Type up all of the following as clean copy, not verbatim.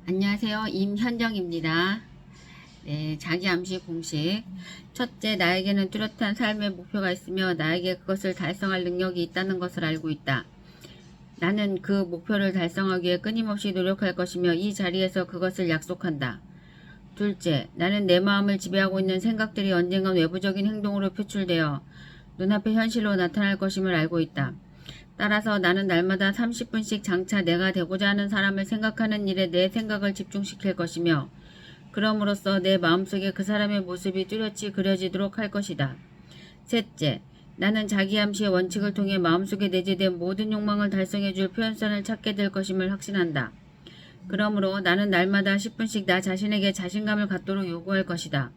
안녕하세요. 임현정입니다. 네, 자기암시 공식. 첫째, 나에게는 뚜렷한 삶의 목표가 있으며 나에게 그것을 달성할 능력이 있다는 것을 알고 있다. 나는 그 목표를 달성하기 위해 끊임없이 노력할 것이며 이 자리에서 그것을 약속한다. 둘째, 나는 내 마음을 지배하고 있는 생각들이 언젠간 외부적인 행동으로 표출되어 눈앞의 현실로 나타날 것임을 알고 있다. 따라서 나는 날마다 30분씩 장차 내가 되고자 하는 사람을 생각하는 일에 내 생각을 집중시킬 것이며 그럼으로써 내 마음속에 그 사람의 모습이 뚜렷이 그려지도록 할 것이다. 셋째, 나는 자기암시의 원칙을 통해 마음속에 내재된 모든 욕망을 달성해줄 표현선을 찾게 될 것임을 확신한다. 그러므로 나는 날마다 10분씩 나 자신에게 자신감을 갖도록 요구할 것이다.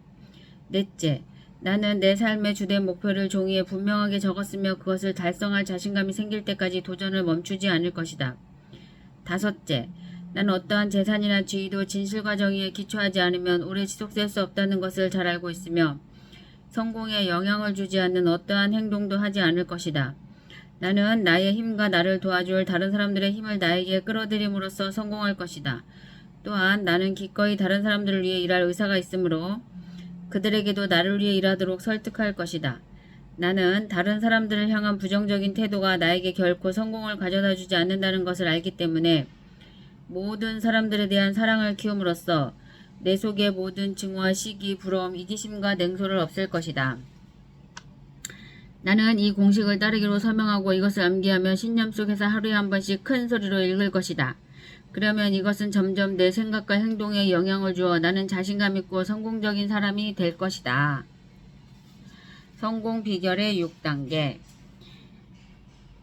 넷째, 나는 내 삶의 주된 목표를 종이에 분명하게 적었으며 그것을 달성할 자신감이 생길 때까지 도전을 멈추지 않을 것이다. 다섯째, 나는 어떠한 재산이나 지위도 진실과 정의에 기초하지 않으면 오래 지속될 수 없다는 것을 잘 알고 있으며 성공에 영향을 주지 않는 어떠한 행동도 하지 않을 것이다. 나는 나의 힘과 나를 도와줄 다른 사람들의 힘을 나에게 끌어들임으로써 성공할 것이다. 또한 나는 기꺼이 다른 사람들을 위해 일할 의사가 있으므로 그들에게도 나를 위해 일하도록 설득할 것이다. 나는 다른 사람들을 향한 부정적인 태도가 나에게 결코 성공을 가져다 주지 않는다는 것을 알기 때문에 모든 사람들에 대한 사랑을 키움으로써 내 속의 모든 증오와 시기, 부러움, 이기심과 냉소를 없앨 것이다. 나는 이 공식을 따르기로 설명하고 이것을 암기하며 신념 속에서 하루에 한 번씩 큰 소리로 읽을 것이다. 그러면 이것은 점점 내 생각과 행동에 영향을 주어 나는 자신감 있고 성공적인 사람이 될 것이다. 성공 비결의 6단계.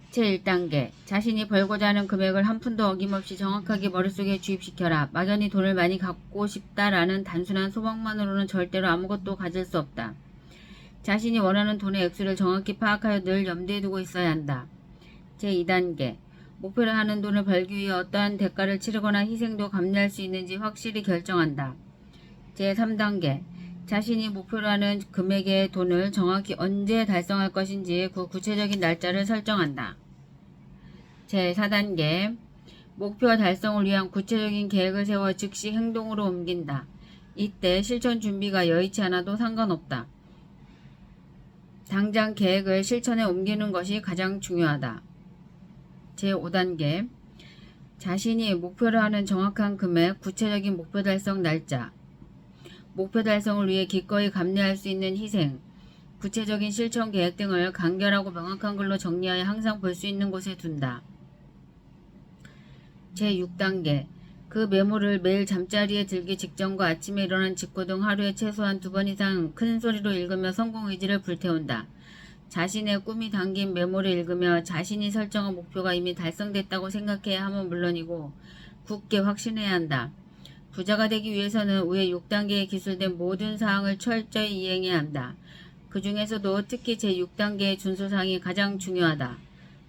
제1단계. 자신이 벌고자 하는 금액을 한 푼도 어김없이 정확하게 머릿속에 주입시켜라. 막연히 돈을 많이 갖고 싶다라는 단순한 소망만으로는 절대로 아무것도 가질 수 없다. 자신이 원하는 돈의 액수를 정확히 파악하여 늘 염두에 두고 있어야 한다. 제2단계. 목표로 하는 돈을 벌기 위해 어떠한 대가를 치르거나 희생도 감내할 수 있는지 확실히 결정한다. 제3단계. 자신이 목표로 하는 금액의 돈을 정확히 언제 달성할 것인지 그 구체적인 날짜를 설정한다. 제4단계. 목표 달성을 위한 구체적인 계획을 세워 즉시 행동으로 옮긴다. 이때 실천 준비가 여의치 않아도 상관없다. 당장 계획을 실천에 옮기는 것이 가장 중요하다. 제5단계. 자신이 목표로 하는 정확한 금액, 구체적인 목표 달성 날짜, 목표 달성을 위해 기꺼이 감내할 수 있는 희생, 구체적인 실천 계획 등을 간결하고 명확한 글로 정리하여 항상 볼 수 있는 곳에 둔다. 제6단계. 그 메모를 매일 잠자리에 들기 직전과 아침에 일어난 직후 등 하루에 최소한 2번 이상 큰 소리로 읽으며 성공 의지를 불태운다. 자신의 꿈이 담긴 메모를 읽으며 자신이 설정한 목표가 이미 달성됐다고 생각해야 함은 물론이고 굳게 확신해야 한다. 부자가 되기 위해서는 위의 6단계에 기술된 모든 사항을 철저히 이행해야 한다. 그 중에서도 특히 제6단계의 준수사항이 가장 중요하다.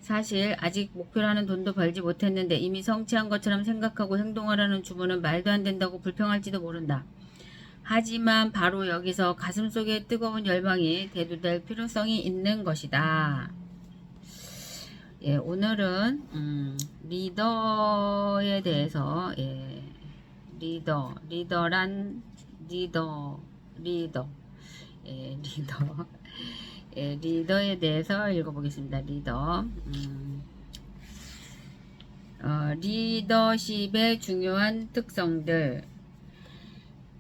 사실 아직 목표라는 돈도 벌지 못했는데 이미 성취한 것처럼 생각하고 행동하라는 주문은 말도 안 된다고 불평할지도 모른다. 하지만 바로 여기서 가슴속에 뜨거운 열망이 대두될 필요성이 있는 것이다. 예, 오늘은 리더에 대해서 리더란 리더 리더에 대해서 읽어보겠습니다. 리더십의 중요한 특성들.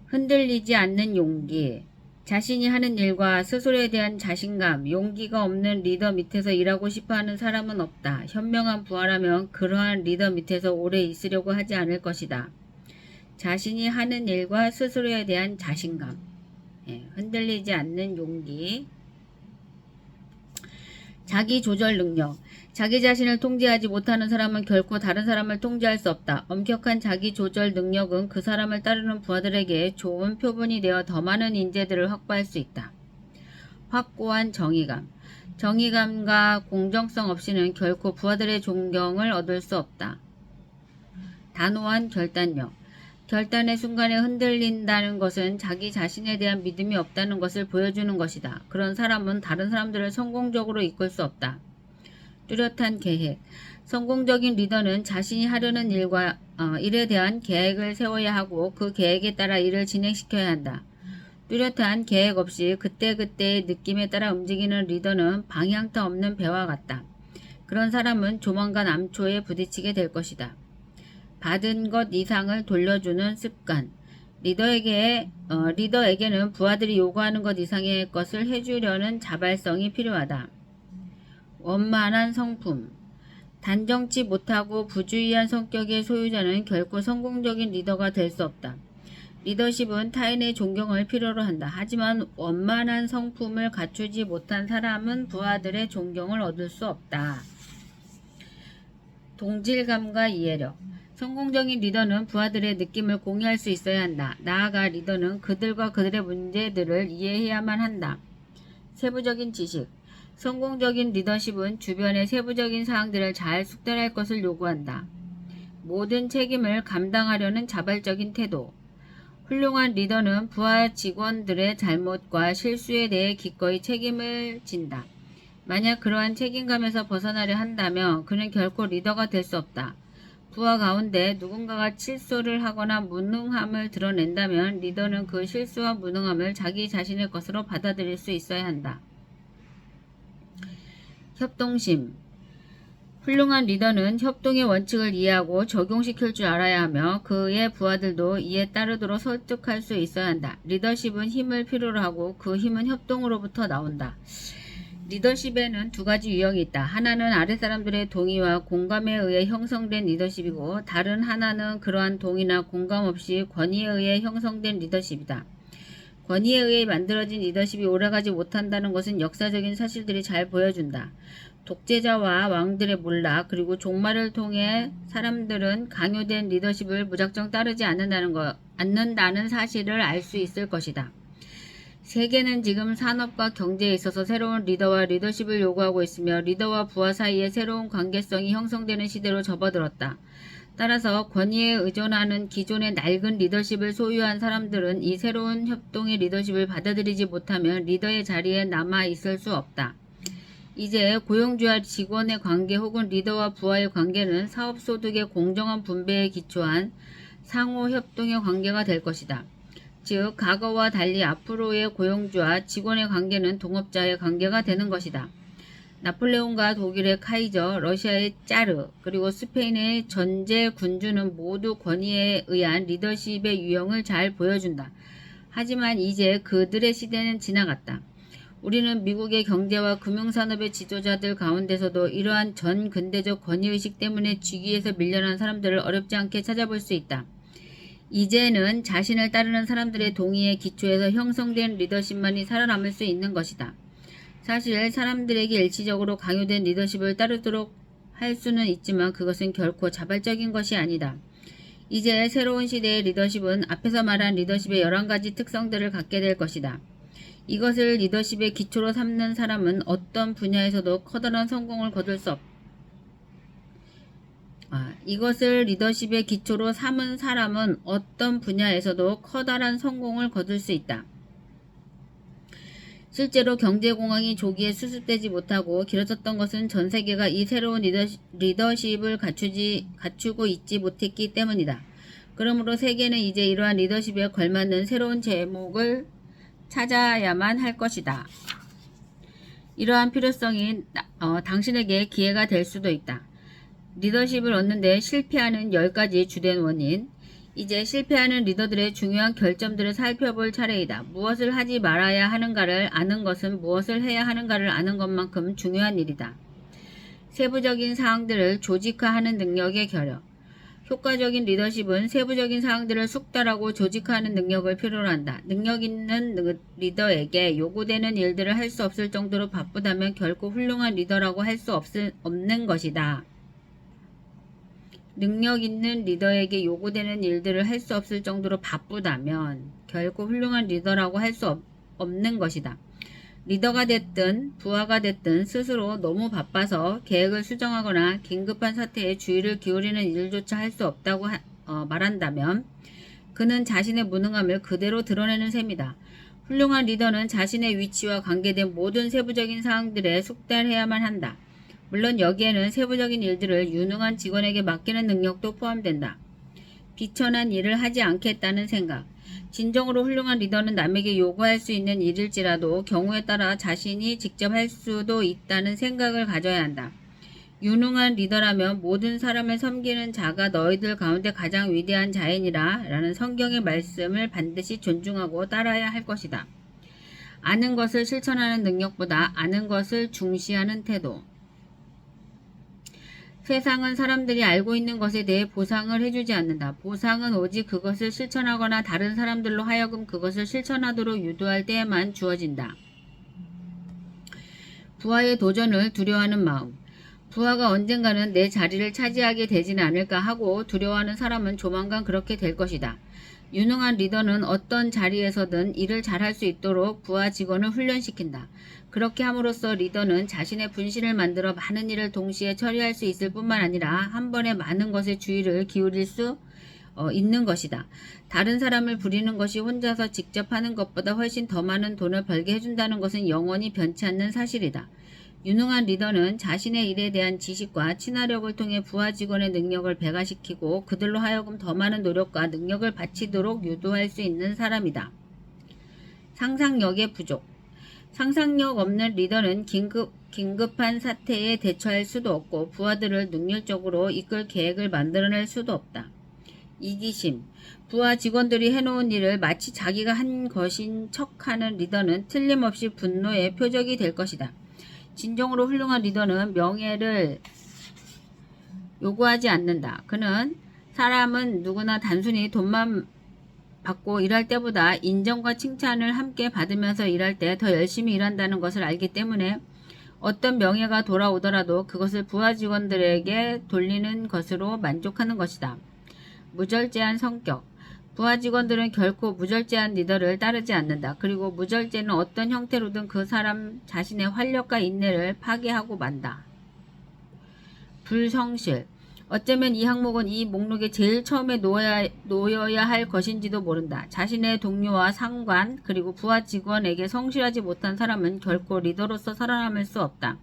흔들리지 않는 용기, 자신이 하는 일과 스스로에 대한 자신감, 용기가 없는 리더 밑에서 일하고 싶어하는 사람은 없다. 현명한 부하라면 그러한 리더 밑에서 오래 있으려고 하지 않을 것이다. 자신이 하는 일과 스스로에 대한 자신감, 흔들리지 않는 용기, 자기 조절 능력. 자기 자신을 통제하지 못하는 사람은 결코 다른 사람을 통제할 수 없다. 엄격한 자기 조절 능력은 그 사람을 따르는 부하들에게 좋은 표본이 되어 더 많은 인재들을 확보할 수 있다. 확고한 정의감. 정의감과 공정성 없이는 결코 부하들의 존경을 얻을 수 없다. 단호한 결단력. 결단의 순간에 흔들린다는 것은 자기 자신에 대한 믿음이 없다는 것을 보여주는 것이다. 그런 사람은 다른 사람들을 성공적으로 이끌 수 없다. 뚜렷한 계획. 성공적인 리더는 자신이 하려는 일과 일에 대한 계획을 세워야 하고 그 계획에 따라 일을 진행시켜야 한다. 뚜렷한 계획 없이 그때그때의 느낌에 따라 움직이는 리더는 방향타 없는 배와 같다. 그런 사람은 조만간 암초에 부딪히게 될 것이다. 받은 것 이상을 돌려주는 습관. 리더에게는 부하들이 요구하는 것 이상의 것을 해주려는 자발성이 필요하다. 원만한 성품. 단정치 못하고 부주의한 성격의 소유자는 결코 성공적인 리더가 될 수 없다. 리더십은 타인의 존경을 필요로 한다. 하지만 원만한 성품을 갖추지 못한 사람은 부하들의 존경을 얻을 수 없다. 동질감과 이해력. 성공적인 리더는 부하들의 느낌을 공유할 수 있어야 한다. 나아가 리더는 그들과 그들의 문제들을 이해해야만 한다. 세부적인 지식. 성공적인 리더십은 주변의 세부적인 사항들을 잘 숙달할 것을 요구한다. 모든 책임을 감당하려는 자발적인 태도. 훌륭한 리더는 부하 직원들의 잘못과 실수에 대해 기꺼이 책임을 진다. 만약 그러한 책임감에서 벗어나려 한다면 그는 결코 리더가 될 수 없다. 부하 가운데 누군가가 실수를 하거나 무능함을 드러낸다면 리더는 그 실수와 무능함을 자기 자신의 것으로 받아들일 수 있어야 한다. 협동심. 훌륭한 리더는 협동의 원칙을 이해하고 적용시킬 줄 알아야 하며 그의 부하들도 이에 따르도록 설득할 수 있어야 한다. 리더십은 힘을 필요로 하고 그 힘은 협동으로부터 나온다. 리더십에는 두 가지 유형이 있다. 하나는 아랫사람들의 동의와 공감에 의해 형성된 리더십이고 다른 하나는 그러한 동의나 공감 없이 권위에 의해 형성된 리더십이다. 권위에 의해 만들어진 리더십이 오래가지 못한다는 것은 역사적인 사실들이 잘 보여준다. 독재자와 왕들의 몰락 그리고 종말을 통해 사람들은 강요된 리더십을 무작정 따르지 않는다는 사실을 알 수 있을 것이다. 세계는 지금 산업과 경제에 있어서 새로운 리더와 리더십을 요구하고 있으며 리더와 부하 사이에 새로운 관계성이 형성되는 시대로 접어들었다. 따라서 권위에 의존하는 기존의 낡은 리더십을 소유한 사람들은 이 새로운 협동의 리더십을 받아들이지 못하면 리더의 자리에 남아 있을 수 없다. 이제 고용주와 직원의 관계 혹은 리더와 부하의 관계는 사업소득의 공정한 분배에 기초한 상호협동의 관계가 될 것이다. 즉 과거와 달리 앞으로의 고용주와 직원의 관계는 동업자의 관계가 되는 것이다. 나폴레옹과 독일의 카이저, 러시아의 짜르, 그리고 스페인의 전제 군주는 모두 권위에 의한 리더십의 유형을 잘 보여준다. 하지만 이제 그들의 시대는 지나갔다. 우리는 미국의 경제와 금융산업의 지도자들 가운데서도 이러한 전 근대적 권위의식 때문에 직위에서 밀려난 사람들을 어렵지 않게 찾아볼 수 있다. 이제는 자신을 따르는 사람들의 동의에 기초해서 형성된 리더십만이 살아남을 수 있는 것이다. 사실 사람들에게 일시적으로 강요된 리더십을 따르도록 할 수는 있지만 그것은 결코 자발적인 것이 아니다. 이제 새로운 시대의 리더십은 앞에서 말한 리더십의 11가지 특성들을 갖게 될 것이다. 이것을 리더십의 기초로 삼는 사람은 어떤 분야에서도 커다란 성공을 거둘 수 없다. 이것을 리더십의 기초로 삼은 사람은 어떤 분야에서도 커다란 성공을 거둘 수 있다. 실제로 경제공황이 조기에 수습되지 못하고 길어졌던 것은 전 세계가 이 새로운 리더십을 갖추고 있지 못했기 때문이다. 그러므로 세계는 이제 이러한 리더십에 걸맞는 새로운 제목을 찾아야만 할 것이다. 이러한 필요성이 당신에게 기회가 될 수도 있다. 리더십을 얻는 데 실패하는 10가지 주된 원인. 이제 실패하는 리더들의 중요한 결점들을 살펴볼 차례이다. 무엇을 하지 말아야 하는가를 아는 것은 무엇을 해야 하는가를 아는 것만큼 중요한 일이다. 세부적인 사항들을 조직화하는 능력의 결여. 효과적인 리더십은 세부적인 사항들을 숙달하고 조직화하는 능력을 필요로 한다. 능력 있는 리더에게 요구되는 일들을 할 수 없을 정도로 바쁘다면 결코 훌륭한 리더라고 할 수 없는 것이다. 능력 있는 리더에게 요구되는 일들을 할 수 없을 정도로 바쁘다면 결코 훌륭한 리더라고 할 수 없는 것이다. 리더가 됐든 부하가 됐든 스스로 너무 바빠서 계획을 수정하거나 긴급한 사태에 주의를 기울이는 일조차 할 수 없다고 말한다면 그는 자신의 무능함을 그대로 드러내는 셈이다. 훌륭한 리더는 자신의 위치와 관계된 모든 세부적인 사항들에 숙달해야만 한다. 물론 여기에는 세부적인 일들을 유능한 직원에게 맡기는 능력도 포함된다. 비천한 일을 하지 않겠다는 생각. 진정으로 훌륭한 리더는 남에게 요구할 수 있는 일일지라도 경우에 따라 자신이 직접 할 수도 있다는 생각을 가져야 한다. 유능한 리더라면 모든 사람을 섬기는 자가 너희들 가운데 가장 위대한 자이니라 라는 성경의 말씀을 반드시 존중하고 따라야 할 것이다. 아는 것을 실천하는 능력보다 아는 것을 중시하는 태도. 세상은 사람들이 알고 있는 것에 대해 보상을 해주지 않는다. 보상은 오직 그것을 실천하거나 다른 사람들로 하여금 그것을 실천하도록 유도할 때에만 주어진다. 부하의 도전을 두려워하는 마음. 부하가 언젠가는 내 자리를 차지하게 되지는 않을까 하고 두려워하는 사람은 조만간 그렇게 될 것이다. 유능한 리더는 어떤 자리에서든 일을 잘할 수 있도록 부하 직원을 훈련시킨다. 그렇게 함으로써 리더는 자신의 분신을 만들어 많은 일을 동시에 처리할 수 있을 뿐만 아니라 한 번에 많은 것에 주의를 기울일 수 있는 것이다. 다른 사람을 부리는 것이 혼자서 직접 하는 것보다 훨씬 더 많은 돈을 벌게 해준다는 것은 영원히 변치 않는 사실이다. 유능한 리더는 자신의 일에 대한 지식과 친화력을 통해 부하 직원의 능력을 배가시키고 그들로 하여금 더 많은 노력과 능력을 바치도록 유도할 수 있는 사람이다. 상상력의 부족. 상상력 없는 리더는 긴급한 사태에 대처할 수도 없고 부하들을 능률적으로 이끌 계획을 만들어낼 수도 없다. 이기심. 부하 직원들이 해놓은 일을 마치 자기가 한 것인 척하는 리더는 틀림없이 분노의 표적이 될 것이다. 진정으로 훌륭한 리더는 명예를 요구하지 않는다. 그는 사람은 누구나 단순히 돈만 받고 일할 때보다 인정과 칭찬을 함께 받으면서 일할 때 더 열심히 일한다는 것을 알기 때문에 어떤 명예가 돌아오더라도 그것을 부하 직원들에게 돌리는 것으로 만족하는 것이다. 무절제한 성격. 부하 직원들은 결코 무절제한 리더를 따르지 않는다. 그리고 무절제는 어떤 형태로든 그 사람 자신의 활력과 인내를 파괴하고 만다. 불성실. 어쩌면 이 항목은 이 목록에 제일 처음에 놓여야 할 것인지도 모른다. 자신의 동료와 상관 그리고 부하 직원에게 성실하지 못한 사람은 결코 리더로서 살아남을 수 없다.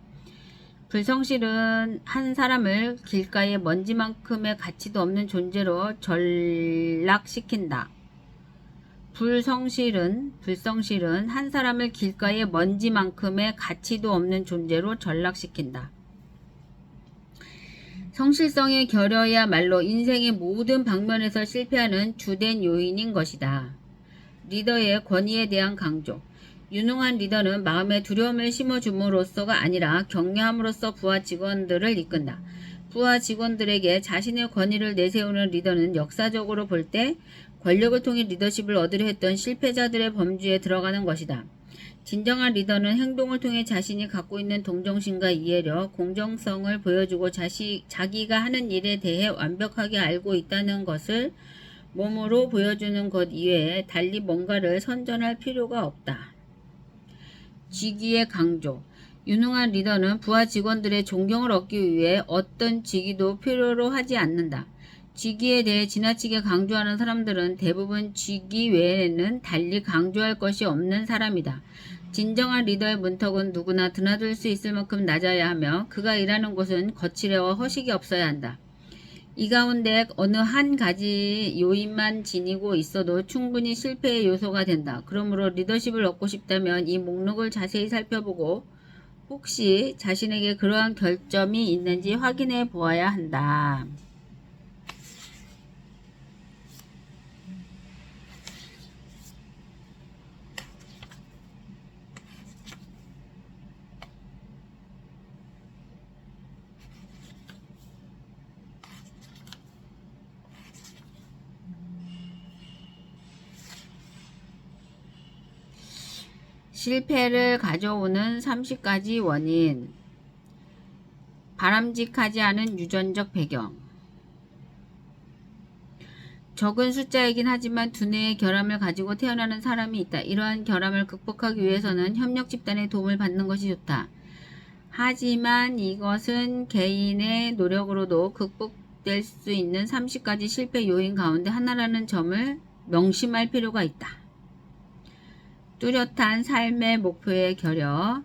불성실은 한 사람을 길가의 먼지만큼의 가치도 없는 존재로 전락시킨다. 불성실은 한 사람을 길가의 먼지만큼의 가치도 없는 존재로 전락시킨다. 성실성의 결여야말로 인생의 모든 방면에서 실패하는 주된 요인인 것이다. 리더의 권위에 대한 강조. 유능한 리더는 마음에 두려움을 심어줌으로써가 아니라 격려함으로써 부하 직원들을 이끈다. 부하 직원들에게 자신의 권위를 내세우는 리더는 역사적으로 볼 때 권력을 통해 리더십을 얻으려 했던 실패자들의 범주에 들어가는 것이다. 진정한 리더는 행동을 통해 자신이 갖고 있는 동정심과 이해력, 공정성을 보여주고 자기가 하는 일에 대해 완벽하게 알고 있다는 것을 몸으로 보여주는 것 이외에 달리 뭔가를 선전할 필요가 없다. 직위의 강조. 유능한 리더는 부하 직원들의 존경을 얻기 위해 어떤 직위도 필요로 하지 않는다. 직위에 대해 지나치게 강조하는 사람들은 대부분 직위 외에는 달리 강조할 것이 없는 사람이다. 진정한 리더의 문턱은 누구나 드나들 수 있을 만큼 낮아야 하며 그가 일하는 곳은 거칠애와 허식이 없어야 한다. 이 가운데 어느 한 가지 요인만 지니고 있어도 충분히 실패의 요소가 된다. 그러므로 리더십을 얻고 싶다면 이 목록을 자세히 살펴보고 혹시 자신에게 그러한 결점이 있는지 확인해 보아야 한다. 실패를 가져오는 30가지 원인. 바람직하지 않은 유전적 배경. 적은 숫자이긴 하지만 두뇌의 결함을 가지고 태어나는 사람이 있다. 이러한 결함을 극복하기 위해서는 협력 집단의 도움을 받는 것이 좋다. 하지만 이것은 개인의 노력으로도 극복될 수 있는 30가지 실패 요인 가운데 하나라는 점을 명심할 필요가 있다. 뚜렷한 삶의 목표의 결여.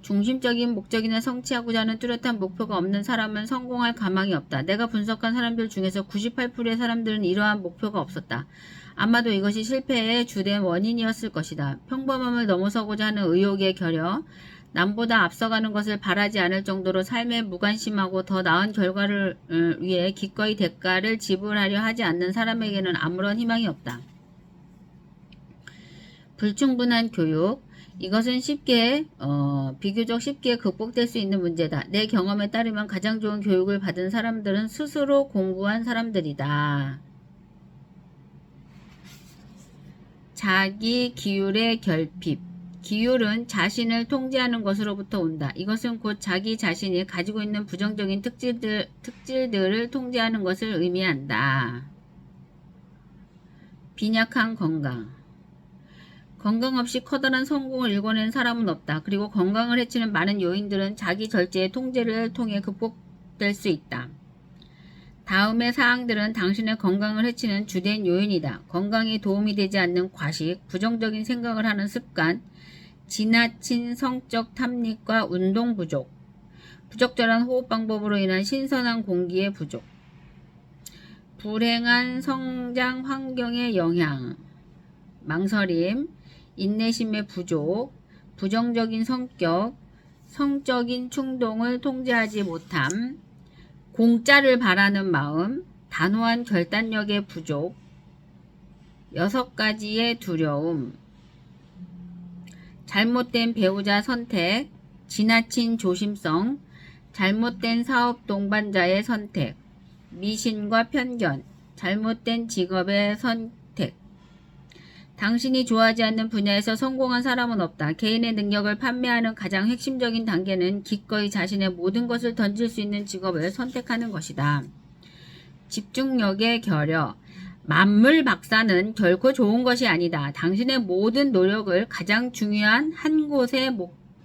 중심적인 목적이나 성취하고자 하는 뚜렷한 목표가 없는 사람은 성공할 가망이 없다. 내가 분석한 사람들 중에서 98%의 사람들은 이러한 목표가 없었다. 아마도 이것이 실패의 주된 원인이었을 것이다. 평범함을 넘어서고자 하는 의욕의 결여, 남보다 앞서가는 것을 바라지 않을 정도로 삶에 무관심하고 더 나은 결과를 위해 기꺼이 대가를 지불하려 하지 않는 사람에게는 아무런 희망이 없다. 불충분한 교육, 이것은 비교적 쉽게 극복될 수 있는 문제다. 내 경험에 따르면 가장 좋은 교육을 받은 사람들은 스스로 공부한 사람들이다. 자기 기율의 결핍. 기율은 자신을 통제하는 것으로부터 온다. 이것은 곧 자기 자신이 가지고 있는 부정적인 특질들을 통제하는 것을 의미한다. 빈약한 건강. 건강 없이 커다란 성공을 일궈낸 사람은 없다. 그리고 건강을 해치는 많은 요인들은 자기 절제의 통제를 통해 극복될 수 있다. 다음의 사항들은 당신의 건강을 해치는 주된 요인이다. 건강에 도움이 되지 않는 과식, 부정적인 생각을 하는 습관, 지나친 성적 탐닉과 운동 부족, 부적절한 호흡 방법으로 인한 신선한 공기의 부족, 불행한 성장 환경의 영향, 망설임, 인내심의 부족, 부정적인 성격, 성적인 충동을 통제하지 못함, 공짜를 바라는 마음, 단호한 결단력의 부족, 6가지의 두려움, 잘못된 배우자 선택, 지나친 조심성, 잘못된 사업 동반자의 선택, 미신과 편견, 잘못된 직업의 선택. 당신이 좋아하지 않는 분야에서 성공한 사람은 없다. 개인의 능력을 판매하는 가장 핵심적인 단계는 기꺼이 자신의 모든 것을 던질 수 있는 직업을 선택하는 것이다. 집중력의 결여. 만물 박사는 결코 좋은 것이 아니다. 당신의 모든 노력을 가장 중요한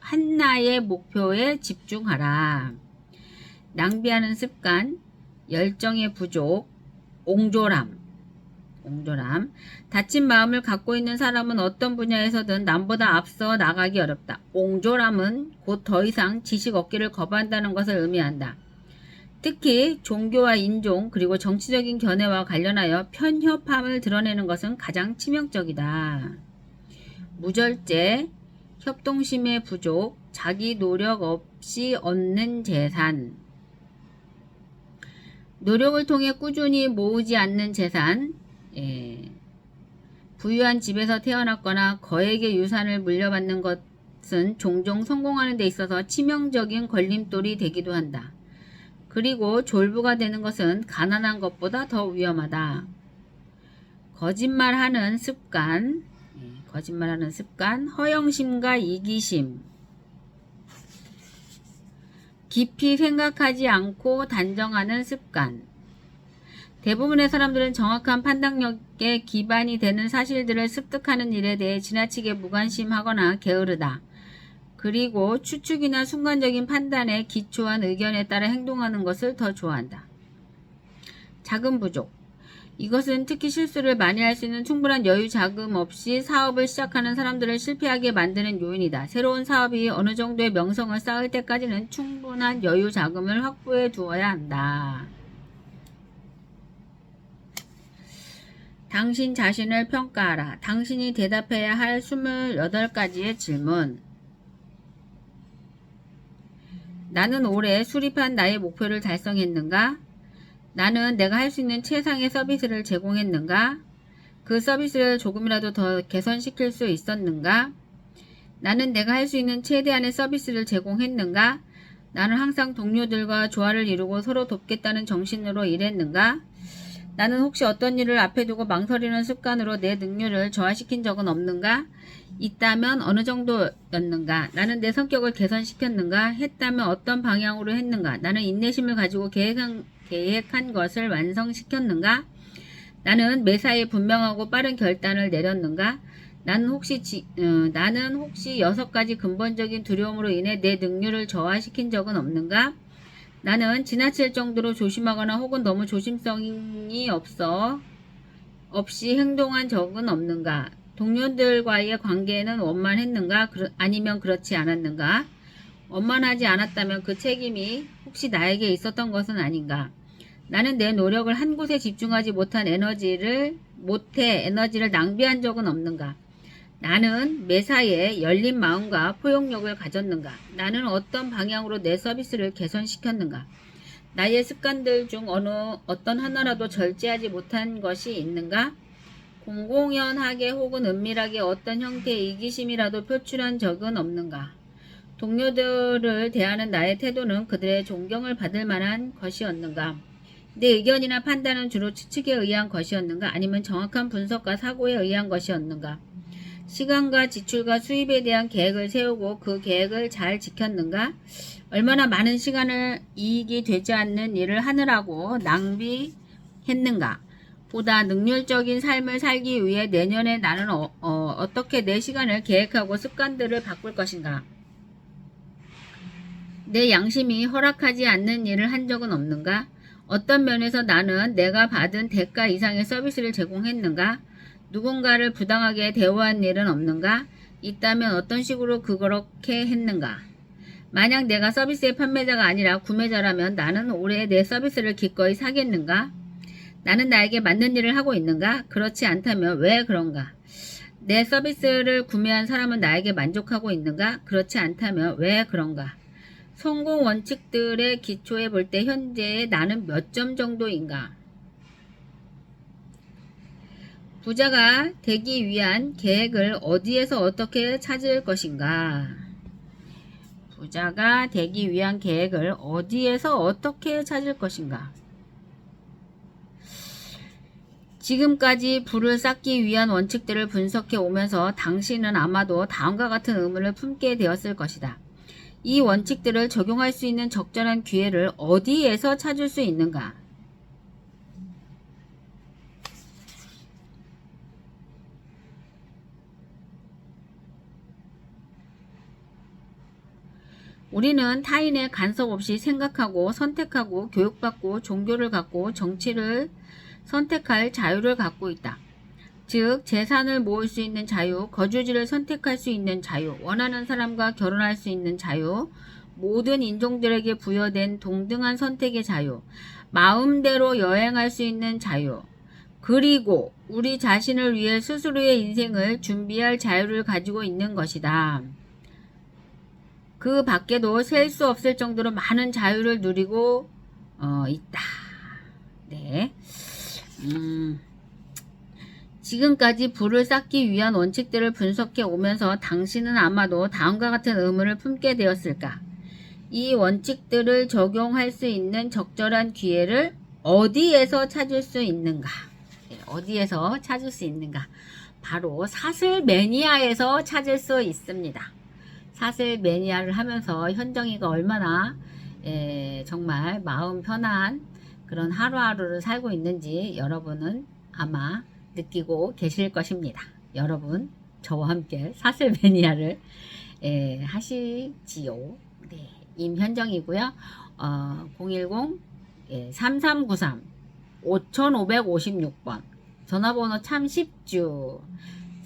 하나의 목표에 집중하라. 낭비하는 습관, 열정의 부족, 옹졸함. 다친 마음을 갖고 있는 사람은 어떤 분야에서든 남보다 앞서 나가기 어렵다. 옹졸함은 곧 더 이상 지식 얻기를 거부한다는 것을 의미한다. 특히 종교와 인종 그리고 정치적인 견해와 관련하여 편협함을 드러내는 것은 가장 치명적이다. 무절제, 협동심의 부족, 자기 노력 없이 얻는 재산. 노력을 통해 꾸준히 모으지 않는 재산, 부유한 집에서 태어났거나 거액의 유산을 물려받는 것은 종종 성공하는 데 있어서 치명적인 걸림돌이 되기도 한다. 그리고 졸부가 되는 것은 가난한 것보다 더 위험하다. 거짓말하는 습관, 허영심과 이기심, 깊이 생각하지 않고 단정하는 습관. 대부분의 사람들은 정확한 판단력에 기반이 되는 사실들을 습득하는 일에 대해 지나치게 무관심하거나 게으르다. 그리고 추측이나 순간적인 판단에 기초한 의견에 따라 행동하는 것을 더 좋아한다. 자금 부족. 이것은 특히 실수를 많이 할 수 있는 충분한 여유 자금 없이 사업을 시작하는 사람들을 실패하게 만드는 요인이다. 새로운 사업이 어느 정도의 명성을 쌓을 때까지는 충분한 여유 자금을 확보해 두어야 한다. 당신 자신을 평가하라. 당신이 대답해야 할 28가지의 질문. 나는 올해 수립한 나의 목표를 달성했는가? 나는 내가 할 수 있는 최상의 서비스를 제공했는가? 그 서비스를 조금이라도 더 개선시킬 수 있었는가? 나는 내가 할 수 있는 최대한의 서비스를 제공했는가? 나는 항상 동료들과 조화를 이루고 서로 돕겠다는 정신으로 일했는가? 나는 혹시 어떤 일을 앞에 두고 망설이는 습관으로 내 능률을 저하시킨 적은 없는가? 있다면 어느 정도였는가? 나는 내 성격을 개선시켰는가? 했다면 어떤 방향으로 했는가? 나는 인내심을 가지고 계획한 것을 완성시켰는가? 나는 매사에 분명하고 빠른 결단을 내렸는가? 나는 혹시 6가지 근본적인 두려움으로 인해 내 능률을 저하시킨 적은 없는가? 나는 지나칠 정도로 조심하거나 혹은 너무 조심성이 없이 행동한 적은 없는가? 동료들과의 관계는 원만했는가? 아니면 그렇지 않았는가? 원만하지 않았다면 그 책임이 혹시 나에게 있었던 것은 아닌가? 나는 내 노력을 한 곳에 집중하지 못한 에너지를 낭비한 적은 없는가? 나는 매사에 열린 마음과 포용력을 가졌는가? 나는 어떤 방향으로 내 서비스를 개선시켰는가? 나의 습관들 중 어떤 하나라도 절제하지 못한 것이 있는가? 공공연하게 혹은 은밀하게 어떤 형태의 이기심이라도 표출한 적은 없는가? 동료들을 대하는 나의 태도는 그들의 존경을 받을 만한 것이었는가? 내 의견이나 판단은 주로 추측에 의한 것이었는가? 아니면 정확한 분석과 사고에 의한 것이었는가? 시간과 지출과 수입에 대한 계획을 세우고 그 계획을 잘 지켰는가? 얼마나 많은 시간을 이익이 되지 않는 일을 하느라고 낭비했는가? 보다 능률적인 삶을 살기 위해 내년에 나는 어떻게 내 시간을 계획하고 습관들을 바꿀 것인가? 내 양심이 허락하지 않는 일을 한 적은 없는가? 어떤 면에서 나는 내가 받은 대가 이상의 서비스를 제공했는가? 누군가를 부당하게 대우한 일은 없는가? 있다면 어떤 식으로 그렇게 했는가? 만약 내가 서비스의 판매자가 아니라 구매자라면 나는 올해 내 서비스를 기꺼이 사겠는가? 나는 나에게 맞는 일을 하고 있는가? 그렇지 않다면 왜 그런가? 내 서비스를 구매한 사람은 나에게 만족하고 있는가? 그렇지 않다면 왜 그런가? 성공 원칙들의 기초에 볼 때 현재의 나는 몇 점 정도인가? 부자가 되기 위한 계획을 어디에서 어떻게 찾을 것인가? 부자가 되기 위한 계획을 어디에서 어떻게 찾을 것인가? 지금까지 부를 쌓기 위한 원칙들을 분석해 오면서 당신은 아마도 다음과 같은 의문을 품게 되었을 것이다. 이 원칙들을 적용할 수 있는 적절한 기회를 어디에서 찾을 수 있는가? 우리는 타인의 간섭 없이 생각하고 선택하고 교육받고 종교를 갖고 정치를 선택할 자유를 갖고 있다. 즉 재산을 모을 수 있는 자유, 거주지를 선택할 수 있는 자유, 원하는 사람과 결혼할 수 있는 자유, 모든 인종들에게 부여된 동등한 선택의 자유, 마음대로 여행할 수 있는 자유, 그리고 우리 자신을 위해 스스로의 인생을 준비할 자유를 가지고 있는 것이다. 그 밖에도 셀 수 없을 정도로 많은 자유를 누리고 있다. 네. 지금까지 부를 쌓기 위한 원칙들을 분석해 오면서 당신은 아마도 다음과 같은 의문을 품게 되었을까? 이 원칙들을 적용할 수 있는 적절한 기회를 어디에서 찾을 수 있는가? 네, 어디에서 찾을 수 있는가? 바로 사슬 매니아에서 찾을 수 있습니다. 사슬 매니아를 하면서 현정이가 얼마나 정말 마음 편한 그런 하루하루를 살고 있는지 여러분은 아마 느끼고 계실 것입니다. 여러분 저와 함께 사슬 매니아를 하시지요. 네, 임현정이고요. 010-3393 5556번 전화번호 참 쉽죠.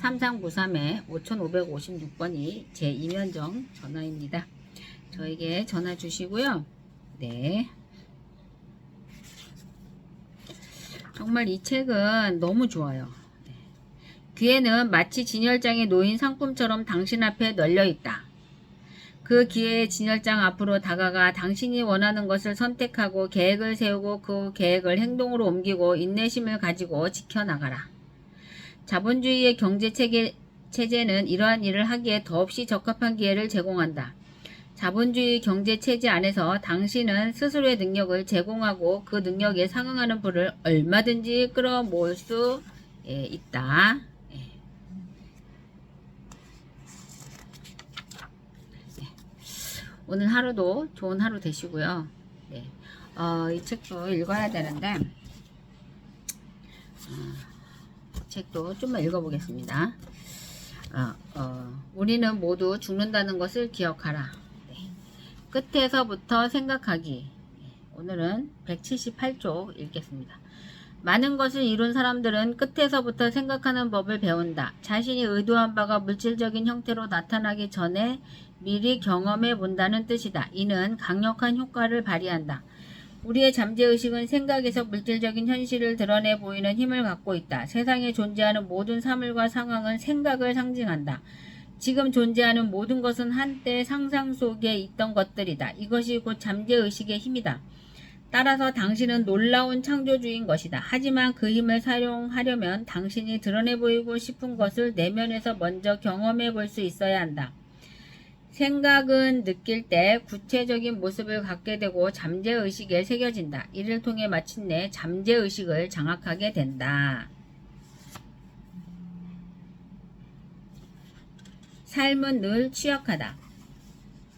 3393에 5556번이 제 임현정 전화입니다. 저에게 전화 주시고요. 네. 정말 이 책은 너무 좋아요. 기회는 마치 진열장에 놓인 상품처럼 당신 앞에 널려 있다. 그 기회의 진열장 앞으로 다가가 당신이 원하는 것을 선택하고 계획을 세우고 그 계획을 행동으로 옮기고 인내심을 가지고 지켜나가라. 자본주의의 경제 체제는 이러한 일을 하기에 더없이 적합한 기회를 제공한다. 자본주의 경제 체제 안에서 당신은 스스로의 능력을 제공하고 그 능력에 상응하는 부를 얼마든지 끌어모을 수 있다. 오늘 하루도 좋은 하루 되시고요. 네. 이 책도 읽어야 되는데 책도 좀만 읽어보겠습니다. 우리는 모두 죽는다는 것을 기억하라. 네. 끝에서부터 생각하기. 오늘은 178쪽 읽겠습니다. 많은 것을 이룬 사람들은 끝에서부터 생각하는 법을 배운다. 자신이 의도한 바가 물질적인 형태로 나타나기 전에 미리 경험해 본다는 뜻이다. 이는 강력한 효과를 발휘한다. 우리의 잠재의식은 생각에서 물질적인 현실을 드러내 보이는 힘을 갖고 있다. 세상에 존재하는 모든 사물과 상황은 생각을 상징한다. 지금 존재하는 모든 것은 한때 상상 속에 있던 것들이다. 이것이 곧 잠재의식의 힘이다. 따라서 당신은 놀라운 창조주인 것이다. 하지만 그 힘을 사용하려면 당신이 드러내 보이고 싶은 것을 내면에서 먼저 경험해 볼 수 있어야 한다. 생각은 느낄 때 구체적인 모습을 갖게 되고 잠재의식에 새겨진다. 이를 통해 마침내 잠재의식을 장악하게 된다. 삶은 늘 취약하다.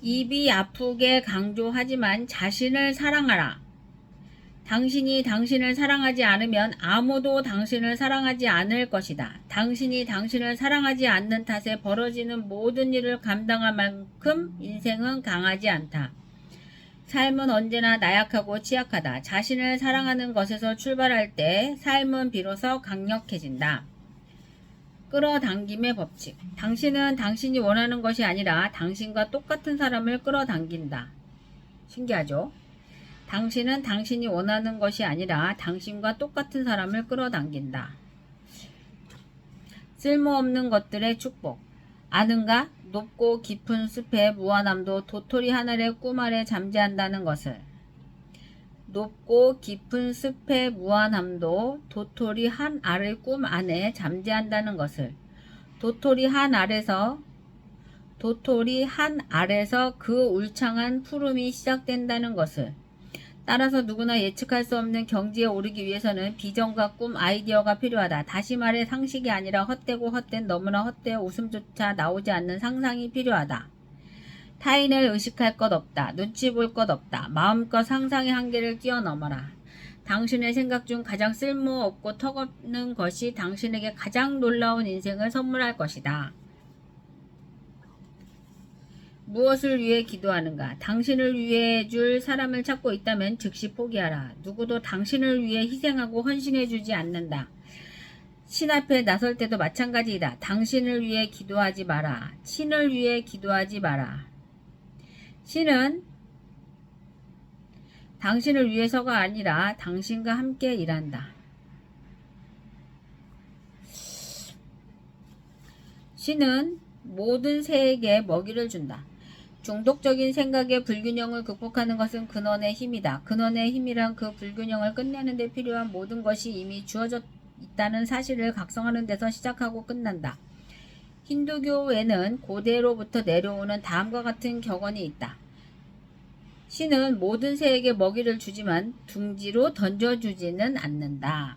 입이 아프게 강조하지만 자신을 사랑하라. 당신이 당신을 사랑하지 않으면 아무도 당신을 사랑하지 않을 것이다. 당신이 당신을 사랑하지 않는 탓에 벌어지는 모든 일을 감당할 만큼 인생은 강하지 않다. 삶은 언제나 나약하고 취약하다. 자신을 사랑하는 것에서 출발할 때 삶은 비로소 강력해진다. 끌어당김의 법칙. 당신은 당신이 원하는 것이 아니라 당신과 똑같은 사람을 끌어당긴다. 신기하죠? 당신은 당신이 원하는 것이 아니라 당신과 똑같은 사람을 끌어당긴다. 쓸모없는 것들의 축복. 아는가? 높고 깊은 숲의 무한함도 도토리 한 알의 꿈 아래 잠재한다는 것을. 높고 깊은 숲의 무한함도 도토리 한 알의 꿈 안에 잠재한다는 것을. 도토리 한 알에서 그 울창한 푸름이 시작된다는 것을. 따라서 누구나 예측할 수 없는 경지에 오르기 위해서는 비전과 꿈, 아이디어가 필요하다. 다시 말해 상식이 아니라 헛되고 헛된 너무나 헛되어 웃음조차 나오지 않는 상상이 필요하다. 타인을 의식할 것 없다. 눈치 볼 것 없다. 마음껏 상상의 한계를 뛰어넘어라. 당신의 생각 중 가장 쓸모없고 턱없는 것이 당신에게 가장 놀라운 인생을 선물할 것이다. 무엇을 위해 기도하는가? 당신을 위해 줄 사람을 찾고 있다면 즉시 포기하라. 누구도 당신을 위해 희생하고 헌신해주지 않는다. 신 앞에 나설 때도 마찬가지이다. 당신을 위해 기도하지 마라. 신을 위해 기도하지 마라. 신은 당신을 위해서가 아니라 당신과 함께 일한다. 신은 모든 새에게 먹이를 준다. 중독적인 생각의 불균형을 극복하는 것은 근원의 힘이다. 근원의 힘이란 그 불균형을 끝내는 데 필요한 모든 것이 이미 주어져 있다는 사실을 각성하는 데서 시작하고 끝난다. 힌두교에는 고대로부터 내려오는 다음과 같은 격언이 있다. 신은 모든 새에게 먹이를 주지만 둥지로 던져주지는 않는다.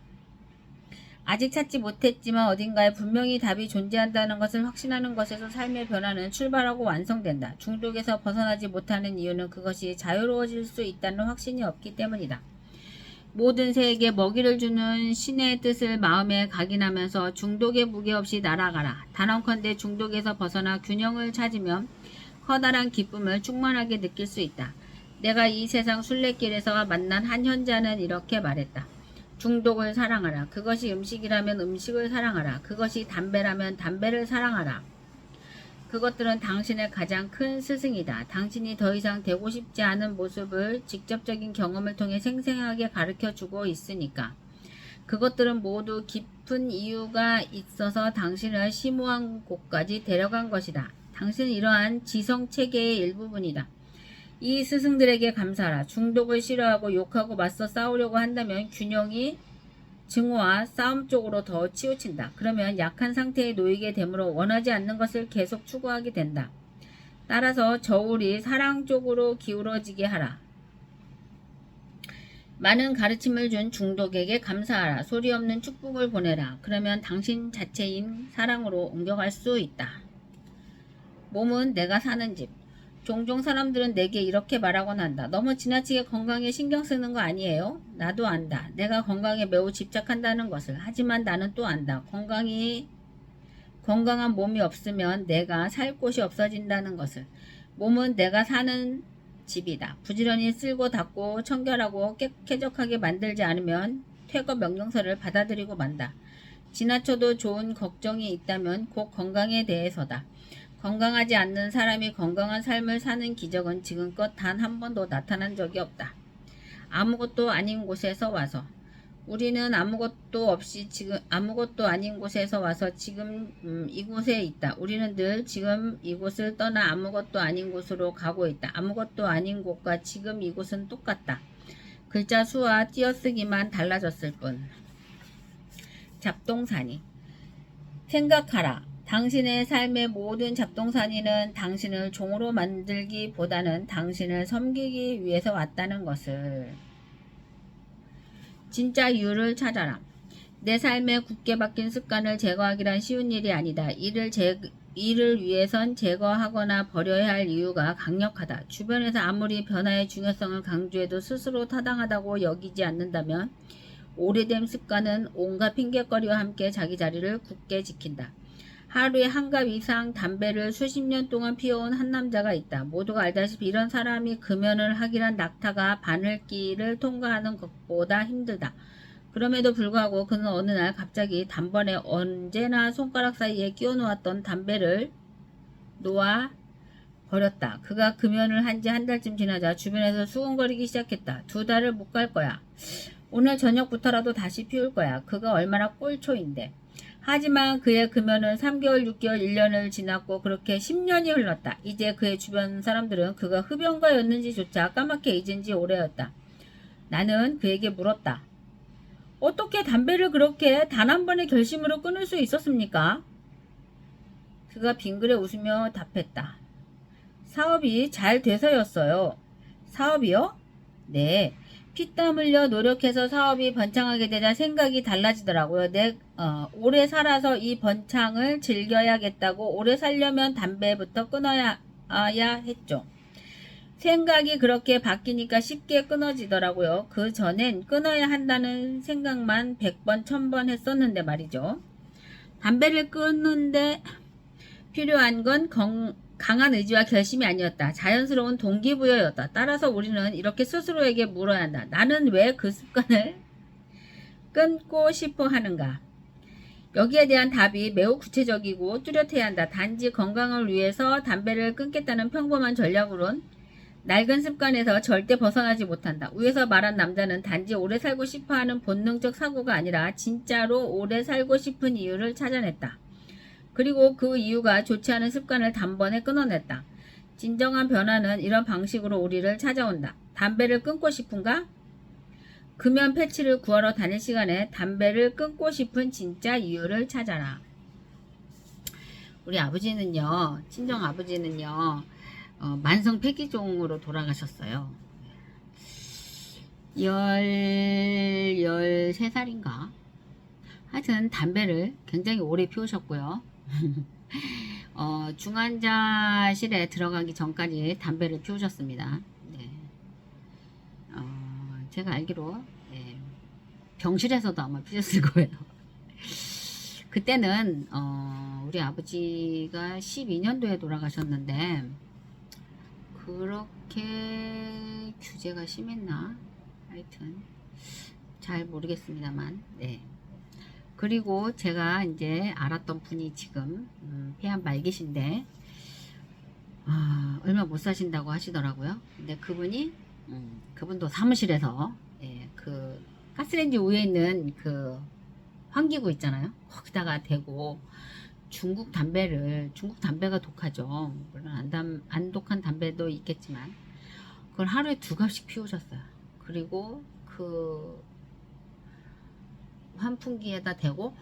아직 찾지 못했지만 어딘가에 분명히 답이 존재한다는 것을 확신하는 것에서 삶의 변화는 출발하고 완성된다. 중독에서 벗어나지 못하는 이유는 그것이 자유로워질 수 있다는 확신이 없기 때문이다. 모든 새에게 먹이를 주는 신의 뜻을 마음에 각인하면서 중독의 무게 없이 날아가라. 단언컨대 중독에서 벗어나 균형을 찾으면 커다란 기쁨을 충만하게 느낄 수 있다. 내가 이 세상 순례길에서 만난 한 현자는 이렇게 말했다. 중독을 사랑하라. 그것이 음식이라면 음식을 사랑하라. 그것이 담배라면 담배를 사랑하라. 그것들은 당신의 가장 큰 스승이다. 당신이 더 이상 되고 싶지 않은 모습을 직접적인 경험을 통해 생생하게 가르쳐주고 있으니까. 그것들은 모두 깊은 이유가 있어서 당신을 심오한 곳까지 데려간 것이다. 당신은 이러한 지성체계의 일부분이다. 이 스승들에게 감사하라. 중독을 싫어하고 욕하고 맞서 싸우려고 한다면 균형이 증오와 싸움 쪽으로 더 치우친다. 그러면 약한 상태에 놓이게 되므로 원하지 않는 것을 계속 추구하게 된다. 따라서 저울이 사랑 쪽으로 기울어지게 하라. 많은 가르침을 준 중독에게 감사하라. 소리 없는 축복을 보내라. 그러면 당신 자체인 사랑으로 옮겨갈 수 있다. 몸은 내가 사는 집. 종종 사람들은 내게 이렇게 말하곤 한다. 너무 지나치게 건강에 신경 쓰는 거 아니에요? 나도 안다. 내가 건강에 매우 집착한다는 것을. 하지만 나는 또 안다. 건강한 몸이 없으면 내가 살 곳이 없어진다는 것을. 몸은 내가 사는 집이다. 부지런히 쓸고 닦고 청결하고 쾌적하게 만들지 않으면 퇴거 명령서를 받아들이고 만다. 지나쳐도 좋은 걱정이 있다면 곧 건강에 대해서다. 건강하지 않는 사람이 건강한 삶을 사는 기적은 지금껏 단 한 번도 나타난 적이 없다. 아무것도 아닌 곳에서 와서 우리는 아무것도 없이 지금 아무것도 아닌 곳에서 와서 지금 이곳에 있다. 우리는 늘 지금 이곳을 떠나 아무것도 아닌 곳으로 가고 있다. 아무것도 아닌 곳과 지금 이곳은 똑같다. 글자 수와 띄어쓰기만 달라졌을 뿐. 잡동사니. 생각하라. 당신의 삶의 모든 잡동사니는 당신을 종으로 만들기보다는 당신을 섬기기 위해서 왔다는 것을. 진짜 이유를 찾아라. 내 삶에 굳게 박힌 습관을 제거하기란 쉬운 일이 아니다. 이를 위해선 제거하거나 버려야 할 이유가 강력하다. 주변에서 아무리 변화의 중요성을 강조해도 스스로 타당하다고 여기지 않는다면 오래된 습관은 온갖 핑계거리와 함께 자기 자리를 굳게 지킨다. 하루에 한 갑 이상 담배를 수십 년 동안 피워온 한 남자가 있다. 모두가 알다시피 이런 사람이 금연을 하기란 낙타가 바늘길을 통과하는 것보다 힘들다. 그럼에도 불구하고 그는 어느 날 갑자기 단번에 언제나 손가락 사이에 끼워 놓았던 담배를 놓아 버렸다. 그가 금연을 한 지 한 달쯤 지나자 주변에서 수군거리기 시작했다. 2달을 못 갈 거야. 오늘 저녁부터라도 다시 피울 거야. 그가 얼마나 꼴초인데. 하지만 그의 금연은 3개월, 6개월, 1년을 지났고 그렇게 10년이 흘렀다. 이제 그의 주변 사람들은 그가 흡연가였는지조차 까맣게 잊은 지 오래였다. 나는 그에게 물었다. 어떻게 담배를 그렇게 단 한 번의 결심으로 끊을 수 있었습니까? 그가 빙그레 웃으며 답했다. 사업이 잘 돼서였어요. 사업이요? 네. 피땀 흘려 노력해서 사업이 번창하게 되자 생각이 달라지더라고요. 오래 살아서 이 번창을 즐겨야겠다고 오래 살려면 담배부터 끊어야 했죠. 생각이 그렇게 바뀌니까 쉽게 끊어지더라고요. 그 전엔 끊어야 한다는 생각만 100번, 1000번 했었는데 말이죠. 담배를 끊는데 필요한 건 강한 의지와 결심이 아니었다. 자연스러운 동기부여였다. 따라서 우리는 이렇게 스스로에게 물어야 한다. 나는 왜 그 습관을 끊고 싶어 하는가? 여기에 대한 답이 매우 구체적이고 뚜렷해야 한다. 단지 건강을 위해서 담배를 끊겠다는 평범한 전략으론 낡은 습관에서 절대 벗어나지 못한다. 위에서 말한 남자는 단지 오래 살고 싶어하는 본능적 사고가 아니라 진짜로 오래 살고 싶은 이유를 찾아냈다. 그리고 그 이유가 좋지 않은 습관을 단번에 끊어냈다. 진정한 변화는 이런 방식으로 우리를 찾아온다. 담배를 끊고 싶은가? 금연 패치를 구하러 다닐 시간에 담배를 끊고 싶은 진짜 이유를 찾아라. 우리 아버지는요, 친정 아버지는요, 만성 폐기종으로 돌아가셨어요. 13살인가? 하여튼 담배를 굉장히 오래 피우셨고요. 중환자실에 들어가기 전까지 담배를 피우셨습니다. 네. 제가 알기로 네, 병실에서도 아마 피셨을 거예요. 그때는 우리 아버지가 12년도에 돌아가셨는데 그렇게 규제가 심했나? 하여튼 잘 모르겠습니다만 네. 그리고 제가 이제 알았던 분이 지금 폐암 말기신데 얼마 못 사신다고 하시더라고요. 근데 그분이 그분도 사무실에서 예, 그 가스레인지 위에 있는 그 환기구 있잖아요. 거기다가 대고 중국 담배가 독하죠. 물론 안 독한 담배도 있겠지만 그걸 하루에 2갑씩 피우셨어요. 그리고 그 환풍기에다 대고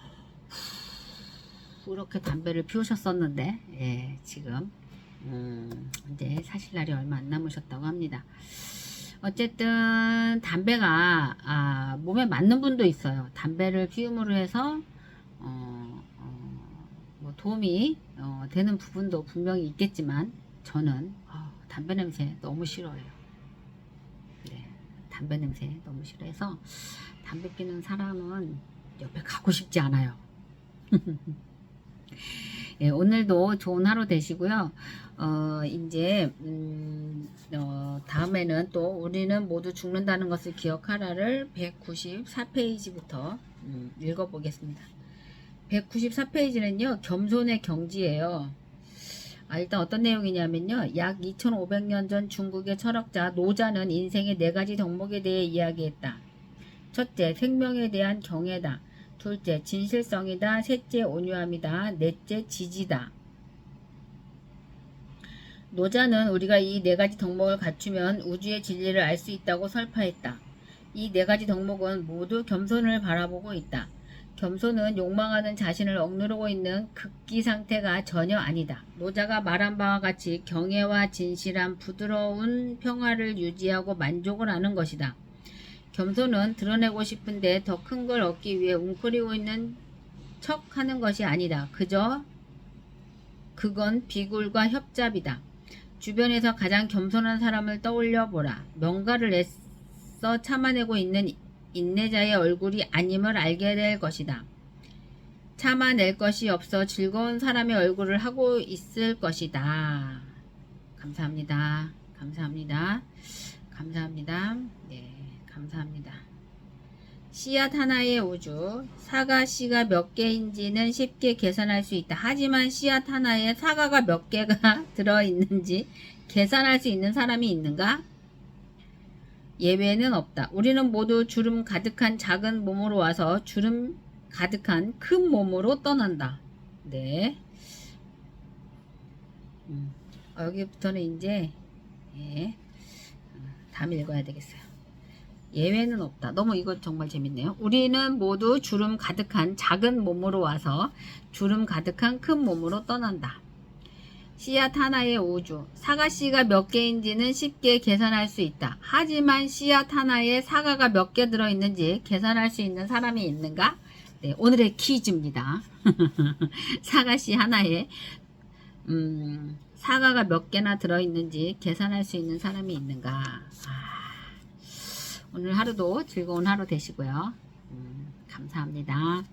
이렇게 담배를 피우셨었는데 예, 지금 이제 사실 날이 얼마 안 남으셨다고 합니다. 어쨌든 담배가 몸에 맞는 분도 있어요. 담배를 피움으로 해서 뭐 도움이 되는 부분도 분명히 있겠지만 저는 담배 냄새 너무 싫어해요. 네, 담배 냄새 너무 싫어해서 담배 피는 사람은 옆에 가고 싶지 않아요. 예, 오늘도 좋은 하루 되시고요. 이제 다음에는 또 우리는 모두 죽는다는 것을 기억하라를 194페이지부터 읽어보겠습니다. 194페이지는요. 겸손의 경지예요. 일단 어떤 내용이냐면요. 약 2500년 전 중국의 철학자 노자는 인생의 4가지 덕목에 대해 이야기했다. 첫째, 생명에 대한 경애다. 둘째, 진실성이다. 셋째, 온유함이다. 넷째, 지지다. 노자는 우리가 이 4가지 덕목을 갖추면 우주의 진리를 알 수 있다고 설파했다. 이 4가지 덕목은 모두 겸손을 바라보고 있다. 겸손은 욕망하는 자신을 억누르고 있는 극기 상태가 전혀 아니다. 노자가 말한 바와 같이 경애와 진실함, 부드러운 평화를 유지하고 만족을 하는 것이다. 겸손은 드러내고 싶은데 더 큰 걸 얻기 위해 웅크리고 있는 척 하는 것이 아니다. 그건 비굴과 협잡이다. 주변에서 가장 겸손한 사람을 떠올려 보라. 뭔가를 애써 참아내고 있는 인내자의 얼굴이 아님을 알게 될 것이다. 참아낼 것이 없어 즐거운 사람의 얼굴을 하고 있을 것이다. 감사합니다. 감사합니다. 감사합니다. 네, 감사합니다. 씨앗 하나의 우주, 사과 씨가 몇 개인지는 쉽게 계산할 수 있다. 하지만 씨앗 하나에 사과가 몇 개가 들어있는지 계산할 수 있는 사람이 있는가? 예외는 없다. 우리는 모두 주름 가득한 작은 몸으로 와서 주름 가득한 큰 몸으로 떠난다. 네. 여기부터는 이제 다음 읽어야 되겠어요. 예외는 없다. 너무 이거 정말 재밌네요. 우리는 모두 주름 가득한 작은 몸으로 와서 주름 가득한 큰 몸으로 떠난다. 씨앗 하나의 우주. 사과씨가 몇 개인지는 쉽게 계산할 수 있다. 하지만 씨앗 하나에 사과가 몇 개 들어있는지 계산할 수 있는 사람이 있는가? 네, 오늘의 퀴즈입니다. 사과씨 하나에 사과가 몇 개나 들어있는지 계산할 수 있는 사람이 있는가? 오늘 하루도 즐거운 하루 되시고요. 감사합니다.